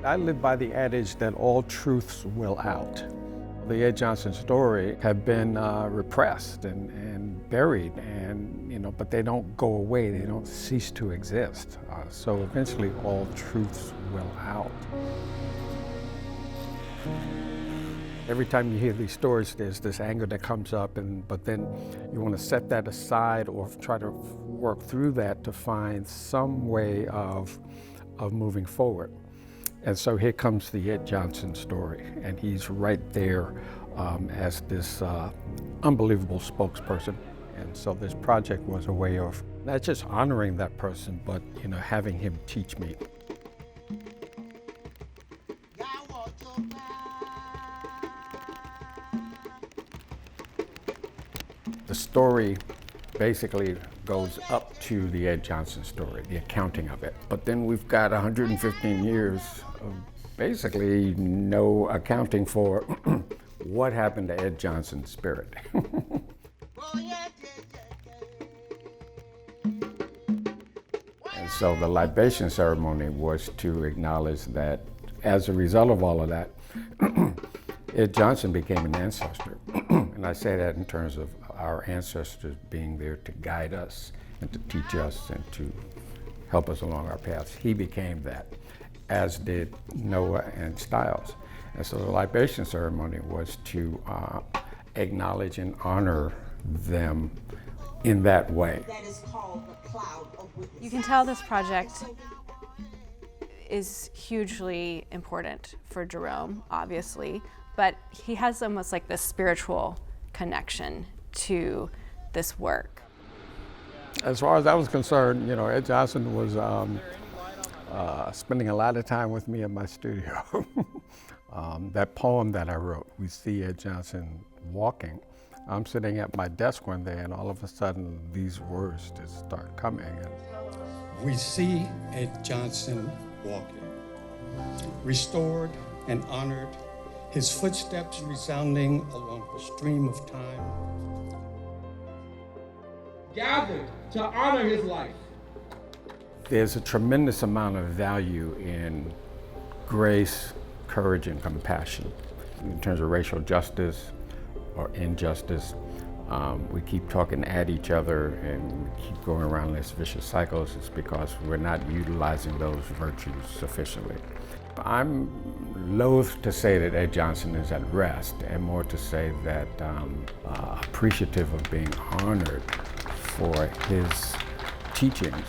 I live by the adage that all truths will out. The Ed Johnson story have been repressed and buried, but they don't go away, they don't cease to exist. So eventually all truths will out. Every time you hear these stories, there's this anger that comes up, but then you want to set that aside or try to work through that to find some way of moving forward. And so here comes the Ed Johnson story, and he's right there as this unbelievable spokesperson. And so this project was a way of not just honoring that person, but having him teach me. The story basically goes up to the Ed Johnson story, the accounting of it. But then we've got 115 years of basically no accounting for what happened to Ed Johnson's spirit. And so the libation ceremony was to acknowledge that as a result of all of that, Ed Johnson became an ancestor. And I say that in terms of our ancestors being there to guide us and to teach us and to help us along our paths. He became that, as did Noah and Stiles. And so the libation ceremony was to acknowledge and honor them in that way. That is called the cloud of witnesses. You can tell this project is hugely important for Jerome, obviously, but he has almost like this spiritual connection to this work. As far as I was concerned, Ed Johnson was spending a lot of time with me in my studio. That poem that I wrote, we see Ed Johnson walking. I'm sitting at my desk one day and all of a sudden these words just start coming. We see Ed Johnson walking, restored and honored, his footsteps resounding along the stream of time. Gathered to honor his life. There's a tremendous amount of value in grace, courage, and compassion. In terms of racial justice or injustice, we keep talking at each other and we keep going around this vicious cycles. It's because we're not utilizing those virtues sufficiently. I'm loath to say that Ed Johnson is at rest, and more to say that appreciative of being honored for his teachings